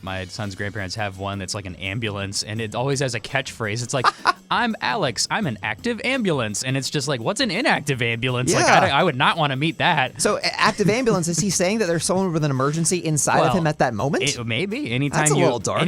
my son's grandparents have one that's like an ambulance, and it always has a catchphrase. It's like, I'm Alex, I'm an active ambulance. And it's just like, what's an inactive ambulance? Yeah. Like, I would not want to meet that. So active ambulance, is he saying that there's someone with an emergency inside of him at that moment? Maybe. Anytime That's a little dark.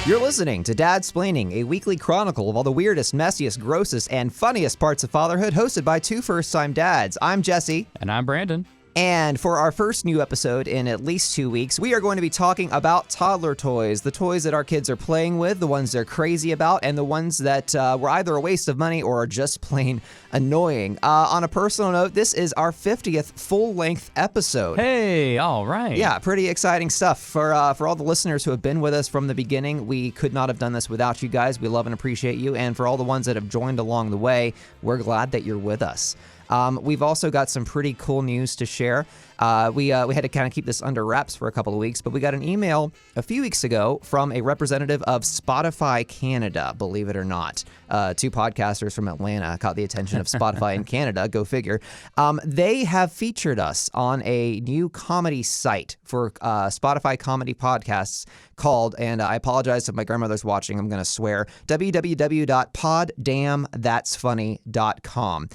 You're listening to Dadsplaining, a weekly chronicle of all the weirdest, messiest, grossest, and funniest parts of fatherhood, hosted by two first-time dads. I'm Jesse. And I'm Brandon. And for our first new episode in at least 2 weeks, we are going to be talking about toddler toys, the toys that our kids are playing with, the ones they're crazy about, and the ones that were either a waste of money or are just plain annoying. On a personal note, this is our 50th full-length episode. Hey, all right. Yeah, pretty exciting stuff. For all the listeners who have been with us from the beginning, we could not have done this without you guys. We love and appreciate you. And for all the ones that have joined along the way, we're glad that you're with us. We've also got some pretty cool news to share. We had to kind of keep this under wraps for a couple of weeks, but we got an email a few weeks ago from a representative of Spotify Canada, believe it or not. Two podcasters from Atlanta caught the attention of Spotify in Canada, go figure. They have featured us on a new comedy site for Spotify comedy podcasts called, and I apologize if my grandmother's watching, I'm going to swear, www.poddamnthat'sfunny.com.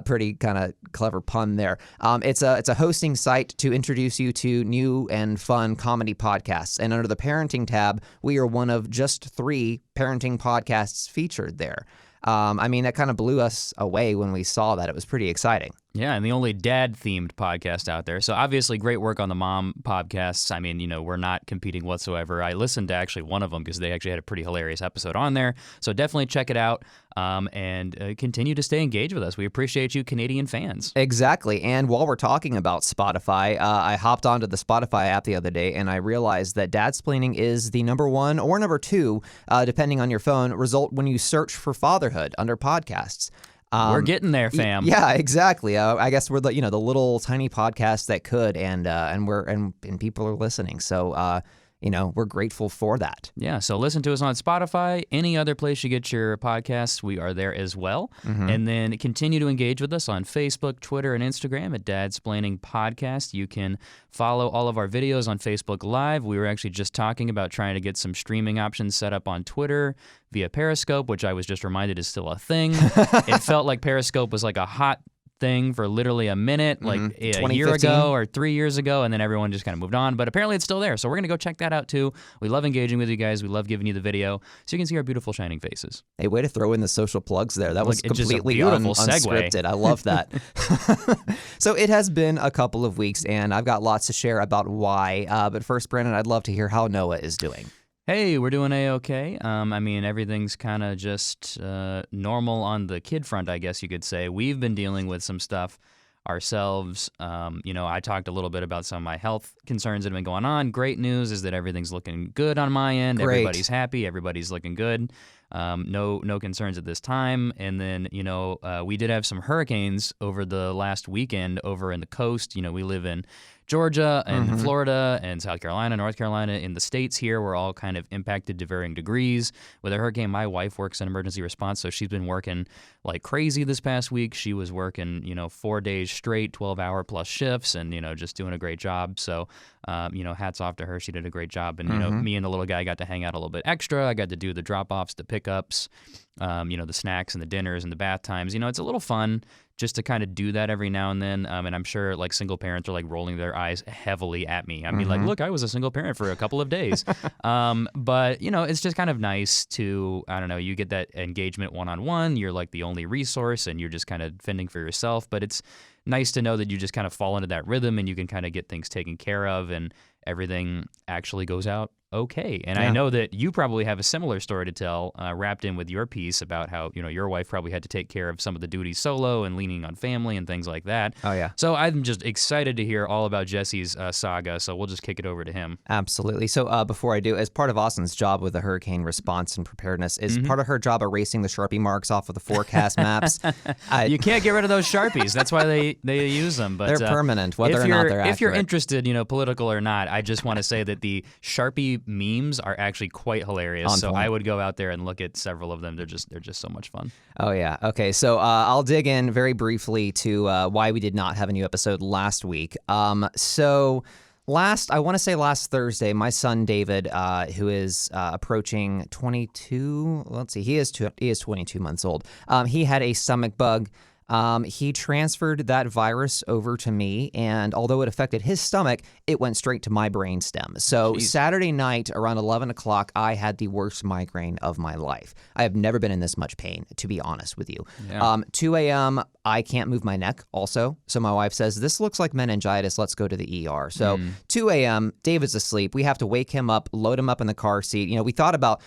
Pretty kind of clever pun there. It's a hosting site to introduce you to new and fun comedy podcasts. And under the parenting tab, we are one of just 3 parenting podcasts featured there. I mean, that kind of blew us away when we saw that. It was pretty exciting. Yeah, and the only dad-themed podcast out there. So obviously great work on the mom podcasts. I mean, we're not competing whatsoever. I listened to actually one of them because they actually had a pretty hilarious episode on there. So definitely check it out and continue to stay engaged with us. We appreciate you, Canadian fans. Exactly. And while we're talking about Spotify, I hopped onto the Spotify app the other day and I realized that Dadsplaining is the number 1 or number 2, depending on your phone, result when you search for fatherhood under podcasts. We're getting there, fam. Yeah, exactly. I guess we're the little tiny podcast that could, and people are listening. So we're grateful for that. Yeah. So listen to us on Spotify, any other place you get your podcasts. We are there as well. Mm-hmm. And then continue to engage with us on Facebook, Twitter, and Instagram at Dadsplaining Podcast. You can follow all of our videos on Facebook Live. We were actually just talking about trying to get some streaming options set up on Twitter via Periscope, which I was just reminded is still a thing. It felt like Periscope was like a hot thing for literally a minute, like a year ago or 3 years ago, and then everyone just kind of moved on. But apparently it's still there, so we're going to go check that out too. We love engaging with you guys. We love giving you the video so you can see our beautiful shining faces. Hey, way to throw in the social plugs there. That was completely segue. Unscripted. I love that. So it has been a couple of weeks, and I've got lots to share about why. But first, Brandon, I'd love to hear how Noah is doing. Hey, we're doing A-okay. I mean, everything's kind of just normal on the kid front, I guess you could say. We've been dealing with some stuff ourselves. I talked a little bit about some of my health concerns that have been going on. Great news is that everything's looking good on my end. Great. Everybody's happy. Everybody's looking good. No concerns at this time. And then, we did have some hurricanes over the last weekend over in the coast. We live in Georgia and Florida and South Carolina, North Carolina. In the states here, we're all kind of impacted to varying degrees. With a hurricane, my wife works in emergency response, so she's been working like crazy this past week. She was working, 4 days straight, 12-hour plus shifts, and, just doing a great job. So, hats off to her. She did a great job. And, me and the little guy got to hang out a little bit extra. I got to do the drop-offs, the pickups, the snacks and the dinners and the bath times. It's a little fun just to kind of do that every now and then. And I'm sure like single parents are like rolling their eyes heavily at me. I mean, like, look, I was a single parent for a couple of days. But, it's just kind of nice to, I don't know, you get that engagement one-on-one. You're like the only resource and you're just kind of fending for yourself. But it's nice to know that you just kind of fall into that rhythm and you can kind of get things taken care of and everything actually goes out okay. And I know that you probably have a similar story to tell wrapped in with your piece about how, your wife probably had to take care of some of the duties solo and leaning on family and things like that. Oh, yeah. So I'm just excited to hear all about Jesse's saga, so we'll just kick it over to him. Absolutely. So before I do, as part of Austin's job with the hurricane response and preparedness, is part of her job erasing the Sharpie marks off of the forecast maps? You can't get rid of those Sharpies. That's why they use them. But they're permanent, whether or not they're accurate. If you're interested, political or not, I just want to say that the Sharpie memes are actually quite hilarious. So I would go out there and look at several of them. They're just so much fun. Oh, yeah. Okay, so I'll dig in very briefly to why we did not have a new episode last week. So I want to say last Thursday, my son David, who is approaching 22, let's see, he is 22 months old. He had a stomach bug. He transferred that virus over to me, and although it affected his stomach, it went straight to my brainstem. So Jeez. Saturday night around 11 o'clock, I had the worst migraine of my life. I have never been in this much pain, to be honest with you. Yeah. 2 a.m., I can't move my neck also. So my wife says, this looks like meningitis. Let's go to the ER. So 2 a.m., David's asleep. We have to wake him up, load him up in the car seat. We thought about,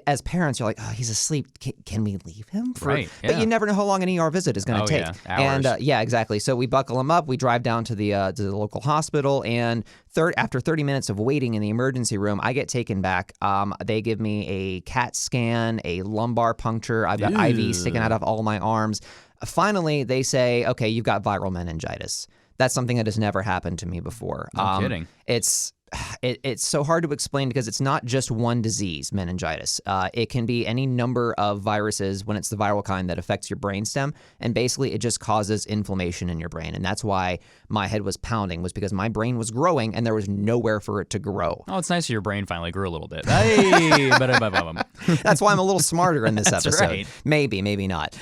as parents, you're like, oh, he's asleep. Can we leave him? Right. Yeah. But you never know how long an ER visit is going to take. Yeah. Hours. And yeah, exactly. So we buckle him up. We drive down to the local hospital, and after 30 minutes of waiting in the emergency room, I get taken back. They give me a CAT scan, a lumbar puncture. I've got IVs sticking out of all my arms. Finally, they say, okay, you've got viral meningitis. That's something that has never happened to me before. No kidding. It's so hard to explain because it's not just one disease, meningitis. It can be any number of viruses when it's the viral kind that affects your brainstem, and basically it just causes inflammation in your brain. And that's why my head was pounding, was because my brain was growing and there was nowhere for it to grow. Oh, it's nice your brain finally grew a little bit. Hey, That's why I'm a little smarter in this That's episode. right. Maybe not.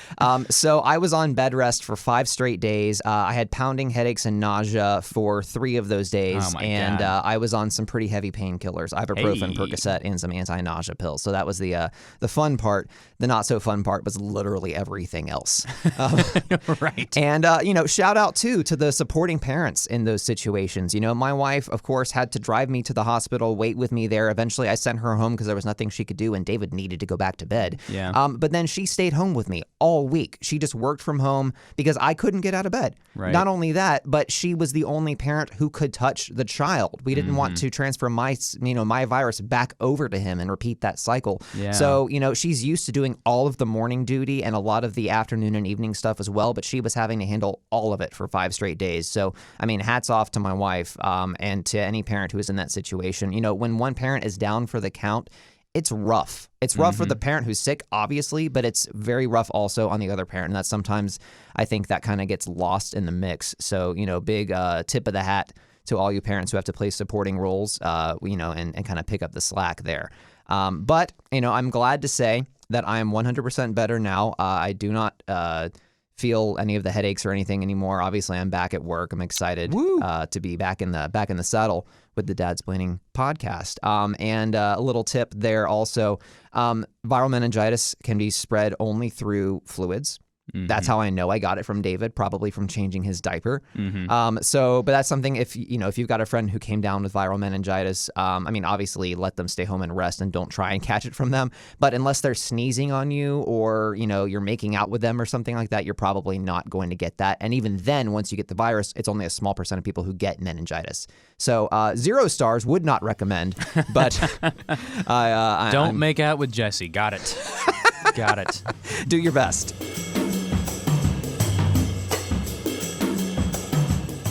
So I was on bed rest for 5 straight days. I had pounding headaches and nausea for 3 of those days. Oh my and God. I was on some pretty heavy painkillers, ibuprofen, Hey. Percocet, and some anti-nausea pills. So that was the fun part. The not so fun part was literally everything else. Right. And, shout out, too, to the supporting parents in those situations. My wife, of course, had to drive me to the hospital, wait with me there. Eventually, I sent her home because there was nothing she could do, and David needed to go back to bed. Yeah. But then she stayed home with me all week. She just worked from home because I couldn't get out of bed. Right. Not only that, but she was the only parent who could touch the child. We didn't want to transfer my virus back over to him and repeat that cycle. Yeah. So, she's used to doing all of the morning duty and a lot of the afternoon and evening stuff as well, but she was having to handle all of it for 5 straight days. So, hats off to my wife and to any parent who is in that situation. When one parent is down for the count, it's rough. It's rough for the parent who's sick, obviously, but it's very rough also on the other parent. And that sometimes I think that kind of gets lost in the mix. So, big tip of the hat to all you parents who have to play supporting roles, and kind of pick up the slack there. But, I'm glad to say that I am 100% better now. I do not feel any of the headaches or anything anymore. Obviously, I'm back at work. I'm excited to be back in the saddle with the Dadsplaining podcast. And a little tip there also, viral meningitis can be spread only through fluids. That's how I know I got it from David, probably from changing his diaper. But that's something if you've got a friend who came down with viral meningitis, obviously let them stay home and rest and don't try and catch it from them. But unless they're sneezing on you or, you're making out with them or something like that, you're probably not going to get that. And even then, once you get the virus, it's only a small percent of people who get meningitis. So 0 stars, would not recommend, but Don't make out with Jesse. Got it. Got it. Do your best.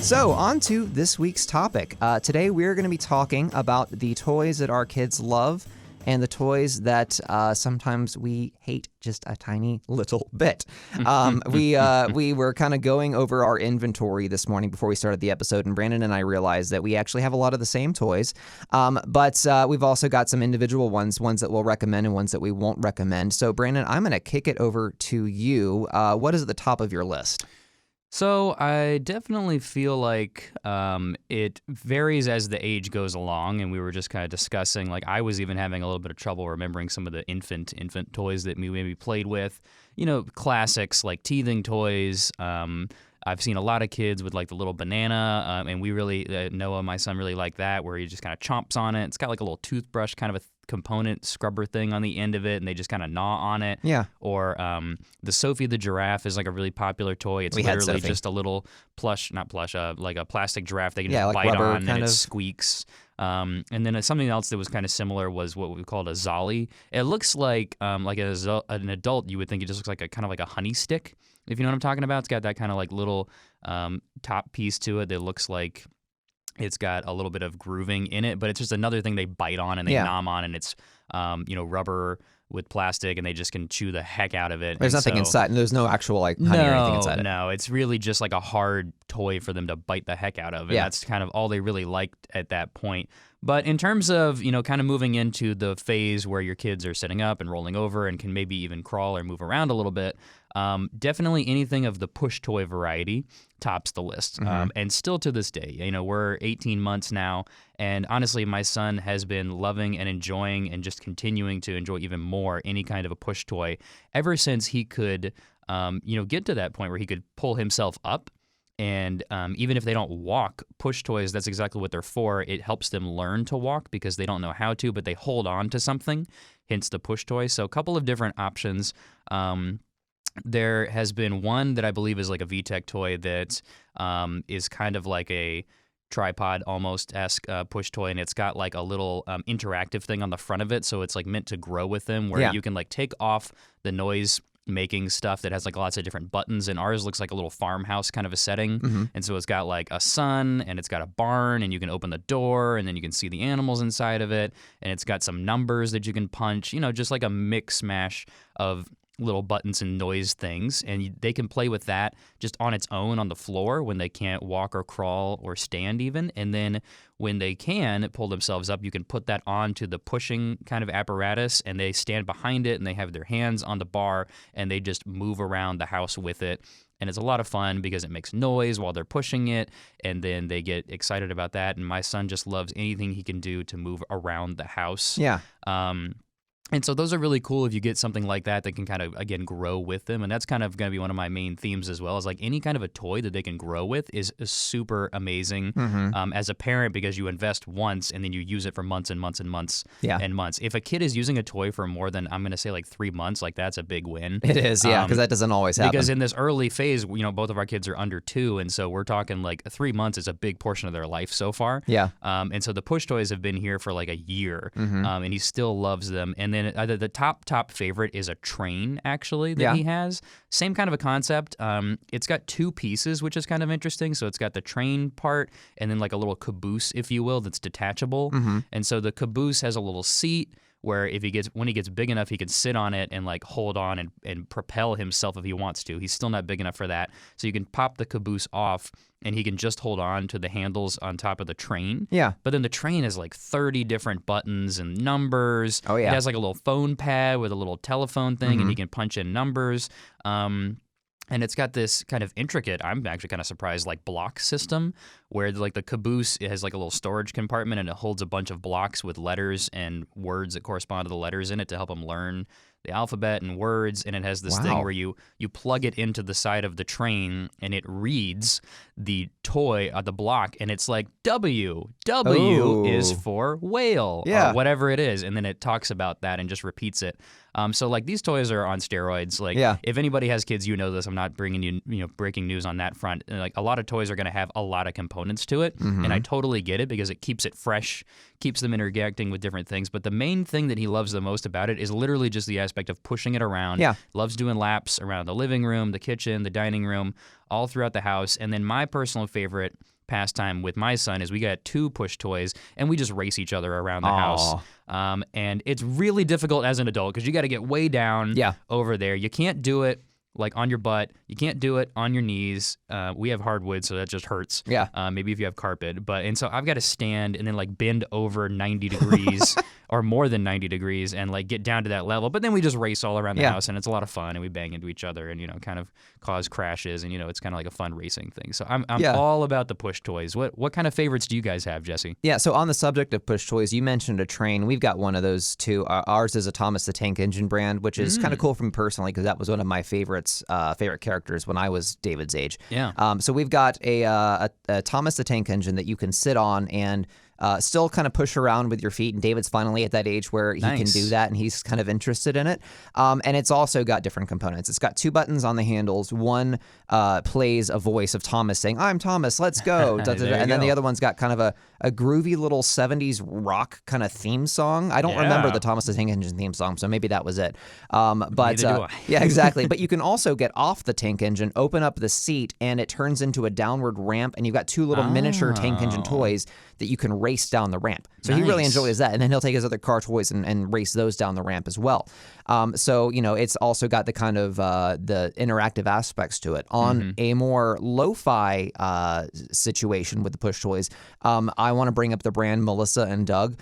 So, on to this week's topic. Today, we're going to be talking about the toys that our kids love and the toys that sometimes we hate just a tiny little bit. We were kind of going over our inventory this morning before we started the episode, and Brandon and I realized that we actually have a lot of the same toys, but we've also got some individual ones that we'll recommend and ones that we won't recommend. So, Brandon, I'm going to kick it over to you. What is at the top of your list? So I definitely feel like it varies as the age goes along, and we were just kind of discussing, like I was even having a little bit of trouble remembering some of the infant toys that we maybe played with, classics like teething toys. I've seen a lot of kids with like the little banana, and we really, Noah, my son, really liked that, where he just kind of chomps on it. It's got like a little toothbrush kind of a component scrubber thing on the end of it, and they just kind of gnaw on it. Yeah. Or the Sophie the giraffe is like a really popular toy. It's literally just a little like a plastic giraffe they can just like bite rubber, on and it squeaks. And then something else that was kind of similar was what we called a Zolly. It looks like as an adult, you would think it just looks like a kind of like a honey stick, if you know what I'm talking about. It's got that kind of like little top piece to it that looks like It's got a little bit of grooving in it, but it's just another thing they bite on and they nom on, and it's rubber with plastic, and they just can chew the heck out of it. There's nothing inside, and there's no actual like honey or anything inside it. No, it's really just like a hard toy for them to bite the heck out of, and that's kind of all they really liked at that point. But in terms of, kind of moving into the phase where your kids are sitting up and rolling over and can maybe even crawl or move around a little bit, definitely anything of the push toy variety tops the list. And still to this day, we're 18 months now, and honestly, my son has been loving and enjoying and just continuing to enjoy even more any kind of a push toy ever since he could, get to that point where he could pull himself up. And even if they don't walk, push toys, that's exactly what they're for. It helps them learn to walk because they don't know how to, but they hold on to something, hence the push toy. So a couple of different options. There has been one that I believe is like a VTech toy that is kind of like a tripod almost-esque push toy, and it's got like a little interactive thing on the front of it, so it's like meant to grow with them, where you can like take off the noise making stuff that has like lots of different buttons, and ours looks like a little farmhouse kind of a setting. And so it's got like a sun, and it's got a barn, and you can open the door, and then you can see the animals inside of it, and it's got some numbers that you can punch, just like a mix mash of little buttons and noise things, and they can play with that just on its own on the floor when they can't walk or crawl or stand even. And then when they can pull themselves up, you can put that onto the pushing kind of apparatus, and they stand behind it, and they have their hands on the bar, and they just move around the house with it. And it's a lot of fun because it makes noise while they're pushing it, and then they get excited about that. And my son just loves anything he can do to move around the house. Yeah. And so those are really cool if you get something like that that can kind of, again, grow with them. And that's kind of going to be one of my main themes as well, is like any kind of a toy that they can grow with is super amazing as a parent, because you invest once and then you use it for months and months and months and months. If a kid is using a toy for more than, I'm going to say like 3 months, like that's a big win. It is, because that doesn't always happen. Because in this early phase, both of our kids are under 2, and so we're talking like 3 months is a big portion of their life so far. Yeah. And so the push toys have been here for like a year, and he still loves them. And then the top favorite is a train, actually, that he has. Same kind of a concept. It's got 2 pieces, which is kind of interesting. So it's got the train part and then like a little caboose, if you will, that's detachable. And so the caboose has a little seat where when he gets big enough, he can sit on it and like hold on and propel himself if he wants to. He's still not big enough for that. So you can pop the caboose off, and he can just hold on to the handles on top of the train. Yeah. But then the train has like 30 different buttons and numbers. Oh, yeah. It has like a little phone pad with a little telephone thing, and he can punch in numbers. And it's got this kind of intricate, I'm actually kind of surprised, like block system where like the caboose, it has like a little storage compartment, and it holds a bunch of blocks with letters and words that correspond to the letters in it to help them learn the alphabet and words. And it has this thing where you plug it into the side of the train, and it reads the toy, the block, and it's like W is for whale, or whatever it is. And then it talks about that and just repeats it. So like these toys are on steroids. Like if anybody has kids, this. I'm not bringing you, breaking news on that front. And like a lot of toys are going to have a lot of components to it, and I totally get it because it keeps it fresh, keeps them interacting with different things. But the main thing that he loves the most about it is literally just the aspect of pushing it around. Yeah, loves doing laps around the living room, the kitchen, the dining room, all throughout the house. And then my personal favorite pastime with my son is we got 2 push toys, and we just race each other around the house. And it's really difficult as an adult because you got to get way down over there. You can't do it like on your butt. You can't do it on your knees. We have hardwood, so that just hurts. Yeah. Maybe if you have carpet. And so I've got to stand and then like bend over 90 degrees or more than 90 degrees and like get down to that level. But then we just race all around the house, and it's a lot of fun, and we bang into each other and, kind of cause crashes, and, it's kind of like a fun racing thing. So I'm all about the push toys. What kind of favorites do you guys have, Jesse? Yeah, so on the subject of push toys, you mentioned a train. We've got one of those too. Ours is a Thomas the Tank Engine brand, which is kind of cool for me personally because that was one of my favorite characters when I was David's age. Yeah. So we've got a Thomas the Tank Engine that you can sit on, and still kind of push around with your feet. And David's finally at that age where he can do that, and he's kind of interested in it. And it's also got different components. It's got 2 buttons on the handles. One plays a voice of Thomas saying, "I'm Thomas, let's go." And then the other one's got kind of a groovy little 70s rock kind of theme song. I don't remember the Thomas the Tank Engine theme song, so maybe that was it. But yeah, exactly. But you can also get off the tank engine, open up the seat, and it turns into a downward ramp, and you've got 2 little miniature tank engine toys that you can race down the ramp. So he really enjoys that. And then he'll take his other car toys and race those down the ramp as well. So, it's also got the kind of the interactive aspects to it. On a more lo-fi situation with the push toys, I want to bring up the brand Melissa and Doug.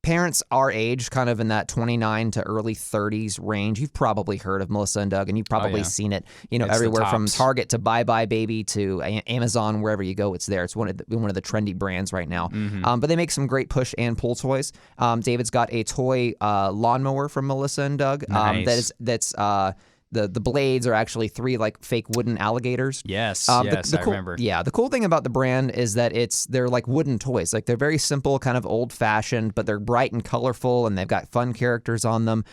Parents our age, kind of in that 29 to early 30s range, you've probably heard of Melissa and Doug, and you've probably seen it, it's everywhere from Target to Bye Bye Baby to Amazon, wherever you go, it's there. It's one of the trendy brands right now. But they make some great push and pull toys. David's got a toy lawnmower from Melissa and Doug. Nice. The blades are actually 3 like fake wooden alligators. Yes, I remember. Yeah, the cool thing about the brand is that they're like wooden toys. Like they're very simple, kind of old-fashioned, but they're bright and colorful, and they've got fun characters on them.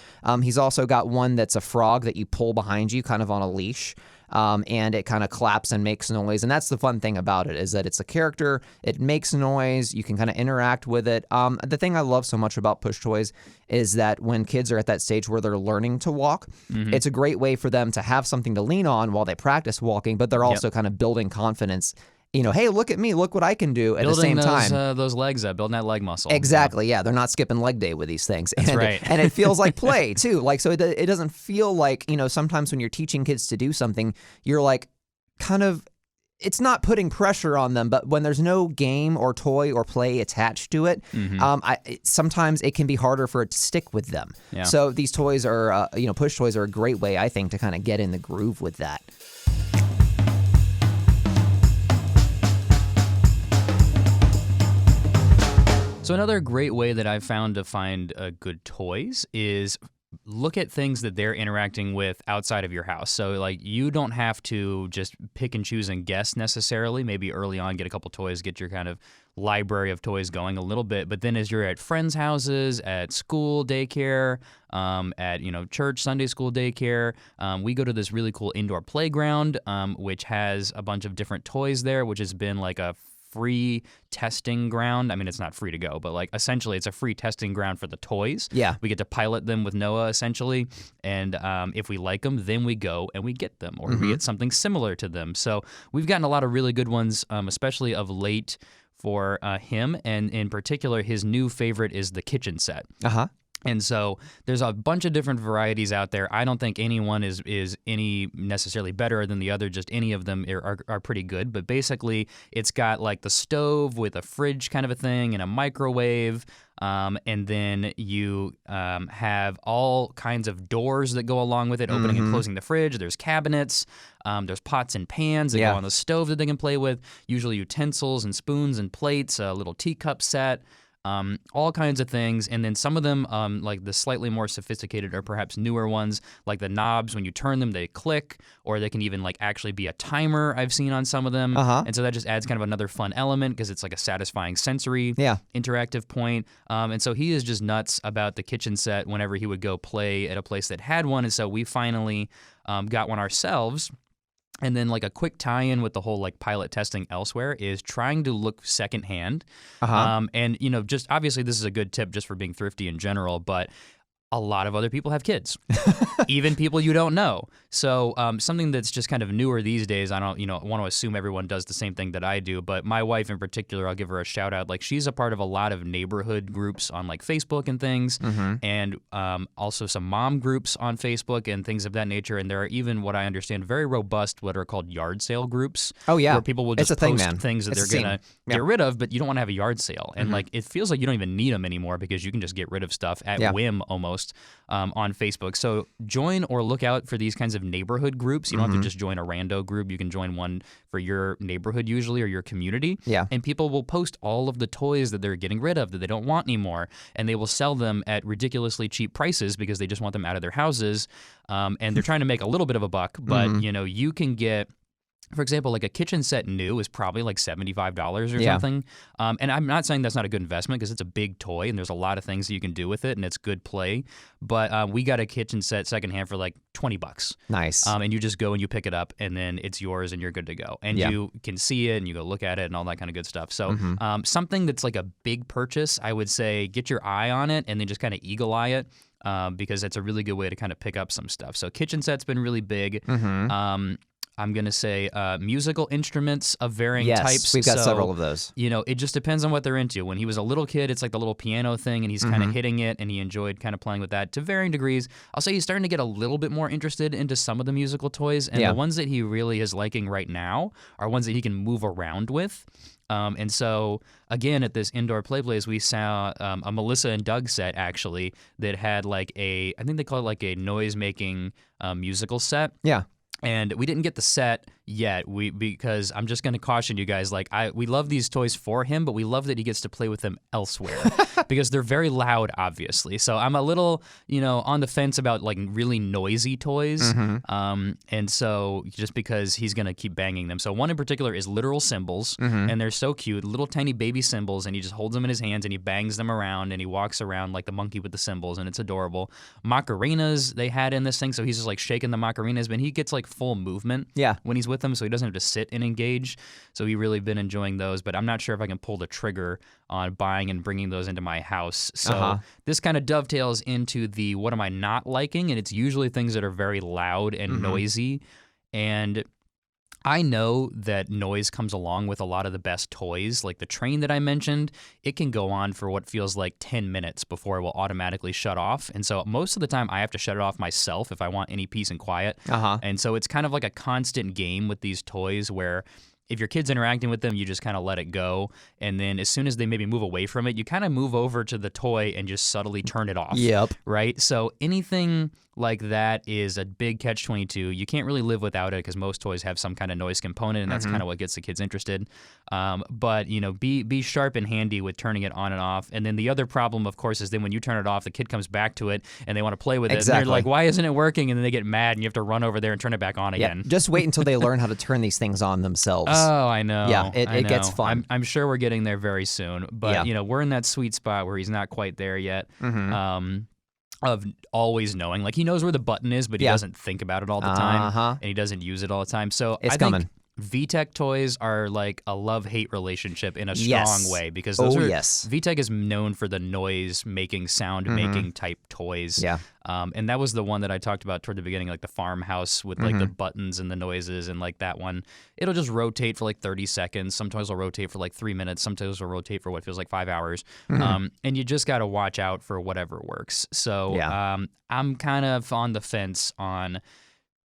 He's also got one that's a frog that you pull behind you, kind of on a leash. And it kind of claps and makes noise. And that's the fun thing about it, is that it's a character, it makes noise, you can kind of interact with it. The thing I love so much about push toys is that when kids are at that stage where they're learning to walk, it's a great way for them to have something to lean on while they practice walking, but they're also kind of building confidence. Hey, look at me, look what I can do at the same time. Those legs up, building that leg muscle. Exactly, yeah. They're not skipping leg day with these things. That's right. And it feels like play, too. Like, so it doesn't feel like, sometimes when you're teaching kids to do something, you're like kind of, it's not putting pressure on them, but when there's no game or toy or play attached to it, sometimes it can be harder for it to stick with them. Yeah. So these toys are, push toys are a great way, I think, to kind of get in the groove with that. So another great way that I've found to find good toys is look at things that they're interacting with outside of your house. So like you don't have to just pick and choose and guess necessarily. Maybe early on get a couple toys, get your kind of library of toys going a little bit. But then as you're at friends' houses, at school, daycare, at church, Sunday school, daycare, we go to this really cool indoor playground, which has a bunch of different toys there, which has been like a free testing ground. I mean, it's not free to go, but like essentially it's a free testing ground for the toys. Yeah. We get to pilot them with Noah essentially. And if we like them, then we go and we get them, or we get something similar to them. So we've gotten a lot of really good ones, especially of late for him. And in particular, his new favorite is the kitchen set. And so there's a bunch of different varieties out there. I don't think anyone is any necessarily better than the other. Just any of them are pretty good. But basically, it's got like the stove with a fridge kind of a thing and a microwave. And then you have all kinds of doors that go along with it, opening and closing the fridge. There's cabinets. There's pots and pans that go on the stove that they can play with. Usually utensils and spoons and plates, a little teacup set. All kinds of things, and then some of them, like the slightly more sophisticated or perhaps newer ones, like the knobs, when you turn them, they click, or they can even like actually be a timer, I've seen on some of them, and so that just adds kind of another fun element because it's like a satisfying sensory interactive point, and so he is just nuts about the kitchen set whenever he would go play at a place that had one, and so we finally got one ourselves. And then like a quick tie-in with the whole like pilot testing elsewhere is trying to look secondhand. And, just obviously this is a good tip just for being thrifty in general, but a lot of other people have kids, even people you don't know. So something that's just kind of newer these days, I don't, want to assume everyone does the same thing that I do, but my wife in particular, I'll give her a shout out. Like she's a part of a lot of neighborhood groups on like Facebook and things, and also some mom groups on Facebook and things of that nature. And there are even what I understand very robust what are called yard sale groups. Oh yeah, where people will just post things that it's they're gonna get rid of, but you don't want to have a yard sale. And like it feels like you don't even need them anymore because you can just get rid of stuff at whim almost. On Facebook. So join or look out for these kinds of neighborhood groups. You don't have to just join a rando group. You can join one for your neighborhood usually or your community. Yeah. And people will post all of the toys that they're getting rid of that they don't want anymore. And they will sell them at ridiculously cheap prices because they just want them out of their houses. And they're trying to make a little bit of a buck, but you can get for example, like a kitchen set new is probably like $75 or Yeah. something. And I'm not saying that's not a good investment because it's a big toy and there's a lot of things that you can do with it and it's good play. But we got a kitchen set secondhand for like $20. Nice. And you just go and you pick it up and then it's yours and you're good to go. And you can see it and you go look at it and all that kind of good stuff. So something that's like a big purchase, I would say get your eye on it and then just kind of eagle eye it. Because it's a really good way to kind of pick up some stuff. So kitchen set's been really big. I'm going to say musical instruments of varying types. We've got So, several of those. You know, it just depends on what they're into. When he was a little kid, it's like the little piano thing, and he's kind of hitting it, and he enjoyed kind of playing with that to varying degrees. I'll say he's starting to get a little bit more interested into some of the musical toys, and the ones that he really is liking right now are ones that he can move around with. And so, again, at this indoor play place, we saw a Melissa and Doug set, actually, that had like I think they call it like a noise-making musical set. Yeah. And we didn't get the set yet, because I'm just going to caution you guys, like we love these toys for him, but we love that he gets to play with them elsewhere because they're very loud, obviously. So I'm a little, on the fence about like really noisy toys. And so just because he's going to keep banging them. So one in particular is literal cymbals, and they're so cute, little tiny baby cymbals, and he just holds them in his hands and he bangs them around and he walks around like the monkey with the cymbals, and it's adorable. Macarinas they had in this thing, so he's just like shaking the macarinas, but he gets like full movement when he's with them, so he doesn't have to sit and engage. So he really been enjoying those, but I'm not sure if I can pull the trigger on buying and bringing those into my house. So this kind of dovetails into the what am I not liking, and it's usually things that are very loud and noisy. And I know that noise comes along with a lot of the best toys. Like the train that I mentioned, it can go on for what feels like 10 minutes before it will automatically shut off. And so most of the time I have to shut it off myself if I want any peace and quiet. And so it's kind of like a constant game with these toys where if your kid's interacting with them, you just kind of let it go. And then as soon as they maybe move away from it, you kind of move over to the toy and just subtly turn it off. Right? So anything like that is a big catch-22. You can't really live without it because most toys have some kind of noise component, and that's kind of what gets the kids interested. But, be sharp and handy with turning it on and off. And then the other problem, of course, is then when you turn it off, the kid comes back to it and they want to play with it. And they're like, why isn't it working? And then they get mad and you have to run over there and turn it back on again. Just wait until they learn how to turn these things on themselves. Oh, I know. Yeah, it gets fun. I'm sure we're getting there very soon. But, we're in that sweet spot where he's not quite there yet. Of always knowing, like he knows where the button is, but he doesn't think about it all the time, and he doesn't use it all the time. So I think VTech toys are like a love-hate relationship in a strong way because those VTech is known for the noise-making, sound-making type toys. And that was the one that I talked about toward the beginning, like the farmhouse with like the buttons and the noises, and like that one, it'll just rotate for like 30 seconds. Sometimes it'll rotate for like 3 minutes. Sometimes it'll rotate for what feels like 5 hours. And you just got to watch out for whatever works. So I'm kind of on the fence on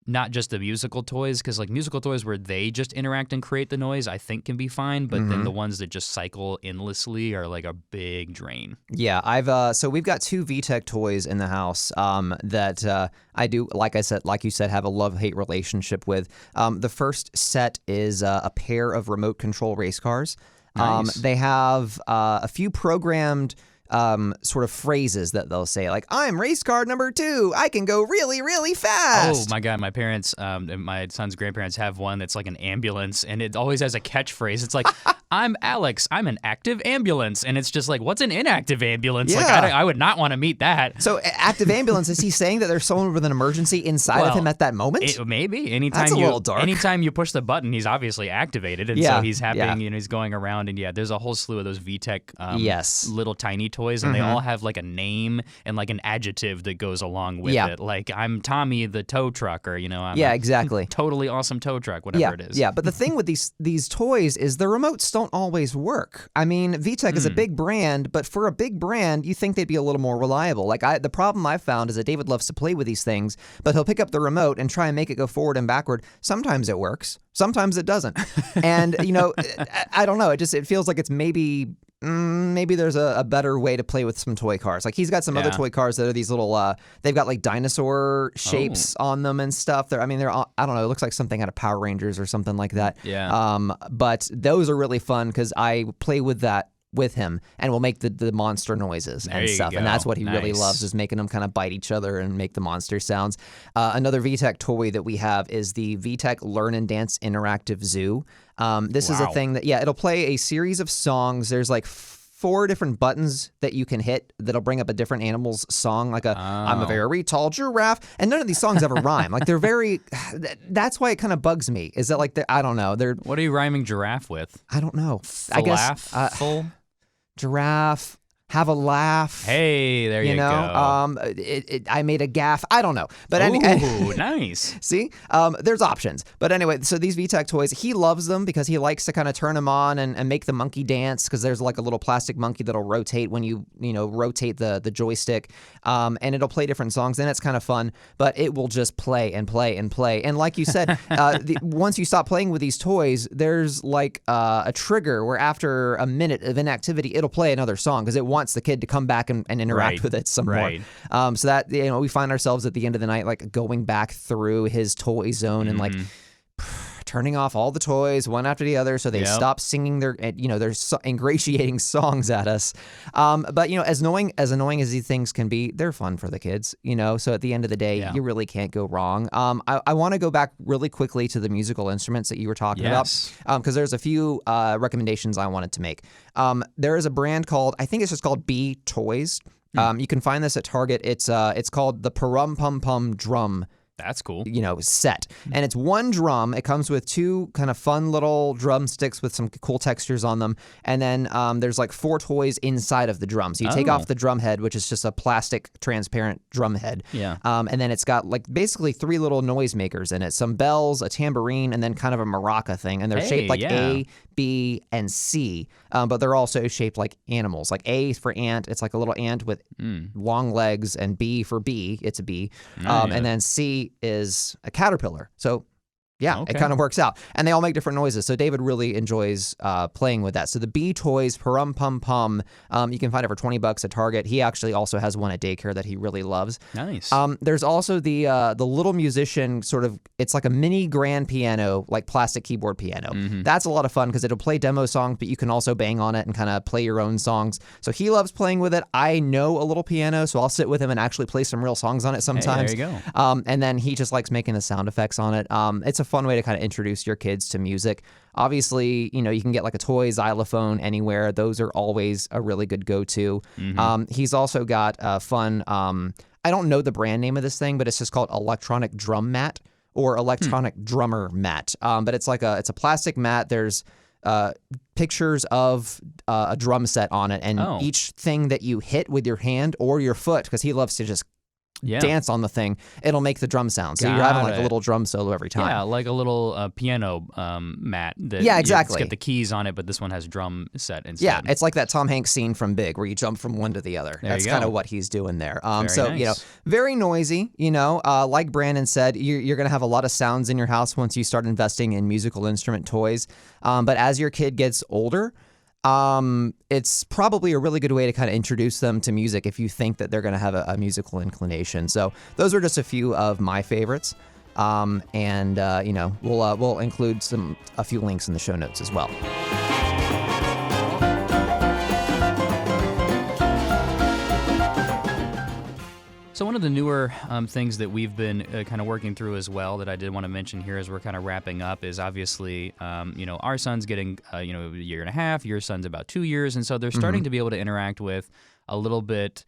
not just the musical toys, because like musical toys where they just interact and create the noise, I think can be fine, but then the ones that just cycle endlessly are like a big drain. Yeah, I've so we've got 2 VTech toys in the house that I do, like you said, have a love-hate relationship with. The first set is a pair of remote control race cars. Nice. They have a few programmed sort of phrases that they'll say, like, I'm race car number 2. I can go really, really fast. Oh, my God. My parents, and my son's grandparents have one that's like an ambulance, and it always has a catchphrase. It's like, I'm Alex. I'm an active ambulance. And it's just like, what's an inactive ambulance? Yeah. Like, I would not want to meet that. So, active ambulance, is he saying that there's someone with an emergency inside of him at that moment? Maybe. That's a little dark. Anytime you push the button, he's obviously activated. And so he's having, he's going around. And there's a whole slew of those VTech little tiny toys, and they all have like a name and like an adjective that goes along with it. Like, I'm Tommy the tow truck, or, I'm exactly. totally awesome tow truck, whatever it is. Yeah, but the thing with these toys is the remotes don't always work. I mean, VTech is a big brand, but for a big brand, you think they'd be a little more reliable. Like, the problem I've found is that David loves to play with these things, but he'll pick up the remote and try and make it go forward and backward. Sometimes it works. Sometimes it doesn't. And, I don't know. It feels like it's maybe there's a better way to play with some toy cars. Like, he's got some other toy cars that are these little, they've got like dinosaur shapes on them and stuff. They're all, I don't know, it looks like something out of Power Rangers or something like that. Yeah. But those are really fun because I play with that with him, and will make the monster noises and stuff. And that's what he really loves, is making them kind of bite each other and make the monster sounds. Another VTech toy that we have is the VTech Learn and Dance Interactive Zoo. This is a thing that, it'll play a series of songs. There's like 4 different buttons that you can hit that'll bring up a different animal's song, like I'm a very tall giraffe. And none of these songs ever rhyme. Like they're very, that's why it kind of bugs me, is that like, I don't know. What are you rhyming giraffe with? I don't know. I guess. Giraffe. Have a laugh. Hey, there you go. I made a gaff. I don't know. But Ooh, nice. See? There's options. But anyway, so these VTech toys, he loves them because he likes to kind of turn them on and make the monkey dance, because there's like a little plastic monkey that'll rotate when you rotate the joystick. And it'll play different songs, and it's kind of fun. But it will just play and play and play. And like you said, once you stop playing with these toys, there's like a trigger where after a minute of inactivity, it'll play another song because it wants the kid to come back and interact with it some more. So that, we find ourselves at the end of the night like going back through his toy zone and like turning off all the toys one after the other so they stop singing their ingratiating songs at us. But as annoying as these things can be, they're fun for the kids, so at the end of the day, you really can't go wrong. I want to go back really quickly to the musical instruments that you were talking about, because there's a few recommendations I wanted to make. There is a brand called, I think it's just called B Toys. You can find this at Target. It's called the Parum Pum Pum Drum. That's cool. Set. And it's one drum. It comes with 2 kind of fun little drumsticks with some cool textures on them. And then there's like 4 toys inside of the drum. So you take off the drum head, which is just a plastic transparent drum head. And then it's got like basically 3 little noise makers in it. Some bells, a tambourine, and then kind of a maraca thing. And they're shaped like A, B, and C. But they're also shaped like animals. Like A for ant. It's like a little ant with long legs. And B for bee. It's a bee. And then C is a caterpillar. So it kind of works out. And they all make different noises. So David really enjoys playing with that. So the B Toys Parum Pum Pum, you can find it for $20 at Target. He actually also has one at daycare that he really loves. Nice. There's also the Little Musician it's like a mini grand piano, like plastic keyboard piano. That's a lot of fun because it'll play demo songs, but you can also bang on it and kind of play your own songs. So he loves playing with it. I know a little piano, so I'll sit with him and actually play some real songs on it sometimes. Hey, there you go. And then he just likes making the sound effects on it. It's a fun way to kind of introduce your kids to music. Obviously, you can get like a toy xylophone anywhere. Those are always a really good go-to. He's also got a fun, I don't know the brand name of this thing, but it's just called electronic drum mat or electronic drummer mat. But it's a plastic mat. There's pictures of a drum set on it, and each thing that you hit with your hand or your foot, because he loves to just dance on the thing, it'll make the drum sound. So you're having like a little drum solo every time. Yeah, like a little piano mat. That exactly. It's got the keys on it, but this one has drum set instead. Yeah, it's like that Tom Hanks scene from Big where you jump from one to the other. That's kind of what he's doing there. Very nice. Very noisy. Like Brandon said, you're going to have a lot of sounds in your house once you start investing in musical instrument toys. But as your kid gets older, it's probably a really good way to kind of introduce them to music if you think that they're going to have a musical inclination. So those are just a few of my favorites. We'll include a few links in the show notes as well. So one of the newer things that we've been kind of working through as well that I did want to mention here as we're kind of wrapping up is obviously, our son's getting, a year and a half, your son's about 2 years, and so they're starting to be able to interact with a little bit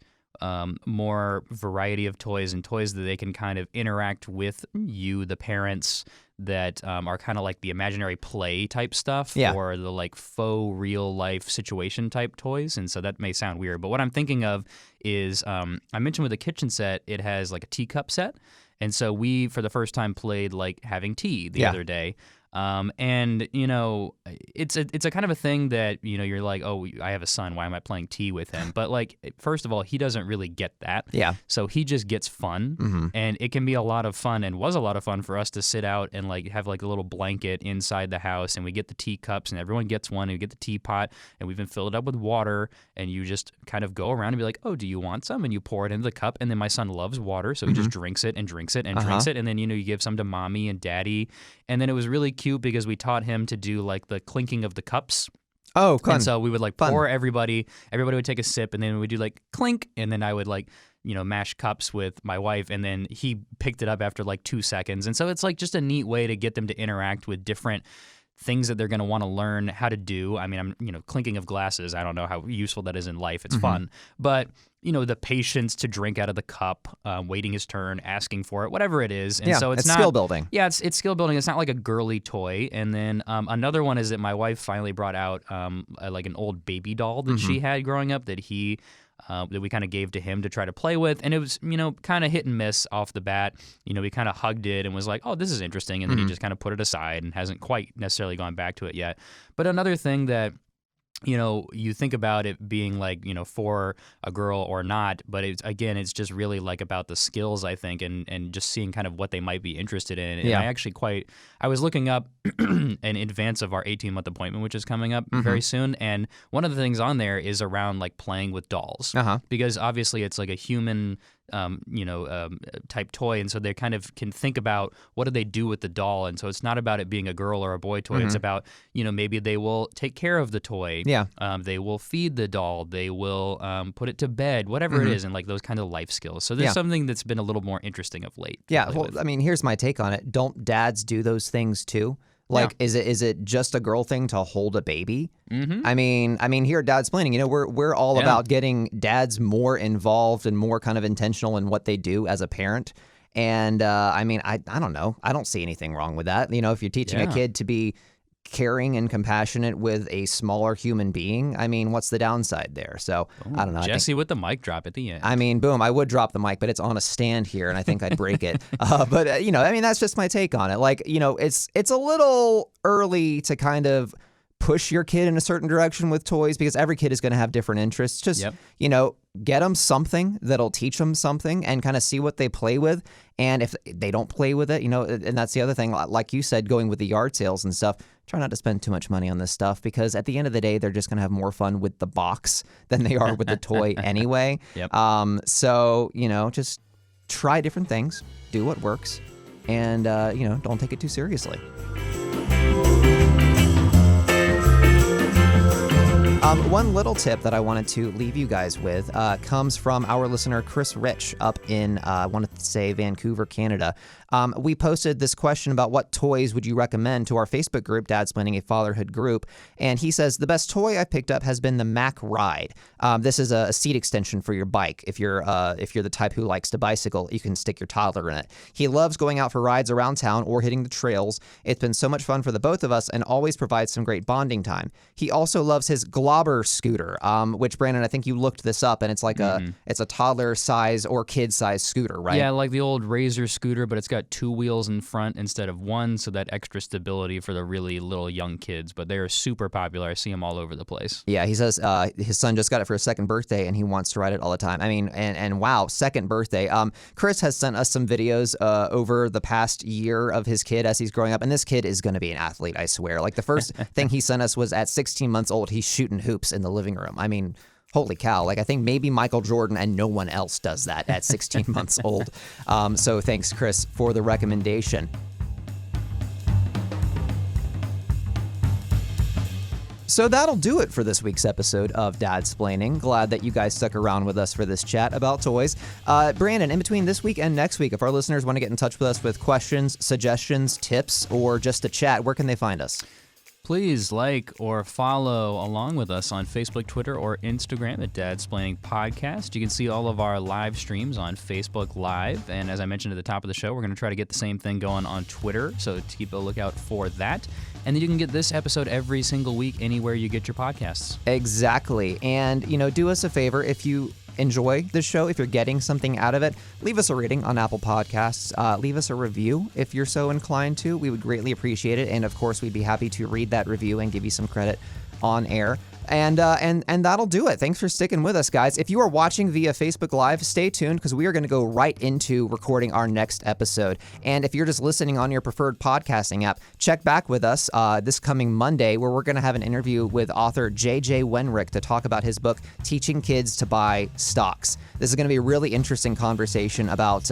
more variety of toys and toys that they can kind of interact with you, the parents, that are kind of like the imaginary play type stuff or the like faux real life situation type toys. And so that may sound weird, but what I'm thinking of is I mentioned with the kitchen set, it has like a teacup set. And so we, for the first time, played like having tea the other day. It's a kind of a thing that, you're like, oh, I have a son. Why am I playing tea with him? But like, first of all, he doesn't really get that. Yeah. So he just gets fun, and it can be a lot of fun, and was a lot of fun for us to sit out and like have like a little blanket inside the house, and we get the teacups, and everyone gets one, and we get the teapot, and we've been filled up with water, and you just kind of go around and be like, oh, do you want some? And you pour it into the cup, and then my son loves water, so he just drinks it and drinks it and drinks it, and then you give some to mommy and daddy, and then it was really cute because we taught him to do like the clinking of the cups Oh, fun. And so we would like Fun. pour everybody would take a sip, and then we would do like clink, and then I would like, mash cups with my wife, and then he picked it up after like 2 seconds. And so it's like just a neat way to get them to interact with different things that they're going to want to learn how to do. I mean, clinking of glasses, I don't know how useful that is in life. It's fun. But, the patience to drink out of the cup, waiting his turn, asking for it, whatever it is. And so it's not skill building. Yeah, it's skill building. It's not like a girly toy. And then another one is that my wife finally brought out like an old baby doll that she had growing up that we kind of gave to him to try to play with. And it was, kind of hit and miss off the bat. We kind of hugged it and was like, oh, this is interesting. And then he just kind of put it aside and hasn't quite necessarily gone back to it yet. But another thing that you think about it being like, for a girl or not, but it's just really like about the skills, I think, and just seeing kind of what they might be interested in. And I was looking up in advance of our 18-month appointment, which is coming up very soon. And one of the things on there is around like playing with dolls, because obviously it's like a human type toy, and so they kind of can think about what do they do with the doll, and so it's not about it being a girl or a boy toy. It's about maybe they will take care of the toy, they will feed the doll, they will put it to bed, whatever it is, and like those kind of life skills. So there's something that's been a little more interesting of late. I mean, here's my take on it. Don't dads do those things too? Like, is it just a girl thing to hold a baby? I mean, here at Dadsplaining, we're all about getting dads more involved and more kind of intentional in what they do as a parent. And I mean, I don't know. I don't see anything wrong with that. If you're teaching a kid to be caring and compassionate with a smaller human being, I mean, what's the downside there? So I don't know. Jesse with the mic drop at the end. I mean, boom, I would drop the mic, but it's on a stand here, and I think I'd break it. But I mean, that's just my take on it. Like, it's a little early to kind of push your kid in a certain direction with toys, because every kid is going to have different interests. Just, get them something that'll teach them something and kind of see what they play with. And if they don't play with it, and that's the other thing, like you said, going with the yard sales and stuff, try not to spend too much money on this stuff, because at the end of the day, they're just going to have more fun with the box than they are with the toy anyway. So, just try different things, do what works, and, don't take it too seriously. One little tip that I wanted to leave you guys with comes from our listener, Chris Rich, up in, I want to say, Vancouver, Canada. We posted this question about what toys would you recommend to our Facebook group, Dadsplaining, a fatherhood group. And he says, the best toy I picked up has been the Mack Ride. This is a seat extension for your bike. If you're the type who likes to bicycle, you can stick your toddler in it. He loves going out for rides around town or hitting the trails. It's been so much fun for the both of us and always provides some great bonding time. He also loves his Globber scooter, which, Brandon, I think you looked this up, and it's like it's a toddler size or kid size scooter, right? Yeah, like the old Razor scooter, but it's got 2 wheels in front instead of 1, so that extra stability for the really little young kids. But they are super popular. I see them all over the place. Yeah, he says his son just got it for his second birthday, and he wants to ride it all the time. I mean, and wow, second birthday. Chris has sent us some videos over the past year of his kid as he's growing up, and this kid is going to be an athlete, I swear. Like, the first thing he sent us was at 16 months old, he's shooting hoops in the living room. I mean, holy cow. Like, I think maybe Michael Jordan and no one else does that at 16 months old. So thanks, Chris, for the recommendation. So that'll do it for this week's episode of Dadsplaining. Glad that you guys stuck around with us for this chat about toys. Brandon, in between this week and next week, if our listeners want to get in touch with us with questions, suggestions, tips, or just to chat, where can they find us? Please like or follow along with us on Facebook, Twitter, or Instagram at Dadsplaining Podcast. You can see all of our live streams on Facebook Live. And as I mentioned at the top of the show, we're going to try to get the same thing going on Twitter. So keep a lookout for that. And then you can get this episode every single week anywhere you get your podcasts. Exactly. And, do us a favor. If you enjoy the show, if you're getting something out of it, leave us a rating on Apple Podcasts. Leave us a review if you're so inclined to. We would greatly appreciate it. And of course, we'd be happy to read that review and give you some credit on air. And that'll do it. Thanks for sticking with us, guys. If you are watching via Facebook Live, stay tuned because we are going to go right into recording our next episode. And if you're just listening on your preferred podcasting app, check back with us this coming Monday, where we're going to have an interview with author J.J. Wenrick to talk about his book, Teaching Kids to Buy Stocks. This is going to be a really interesting conversation about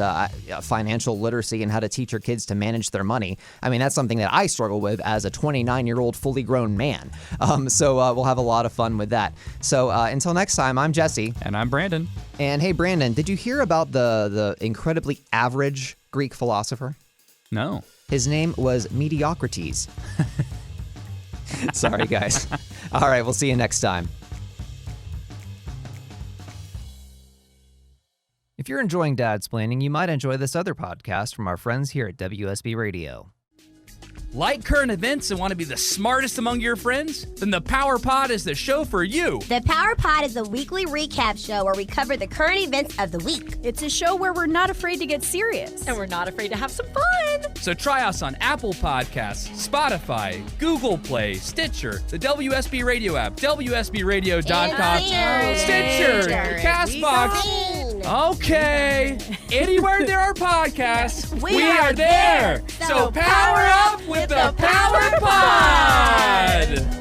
financial literacy and how to teach your kids to manage their money. I mean, that's something that I struggle with as a 29-year-old fully grown man. So we'll have a lot of fun with that. So until next time, I'm Jesse. And I'm Brandon. And hey, Brandon, did you hear about the incredibly average Greek philosopher? No. His name was Mediocrities. Sorry, guys. All right, we'll see you next time. If you're enjoying Dadsplaining, you might enjoy this other podcast from our friends here at WSB Radio. Like current events and want to be the smartest among your friends? Then the Power Pod is the show for you. The Power Pod is a weekly recap show where we cover the current events of the week. It's a show where we're not afraid to get serious. And we're not afraid to have some fun. So try us on Apple Podcasts, Spotify, Google Play, Stitcher, the WSB Radio app, WSBRadio.com, Stitcher, CastBox. Okay. Anywhere there are podcasts, we are there. So power up with the Power Pod.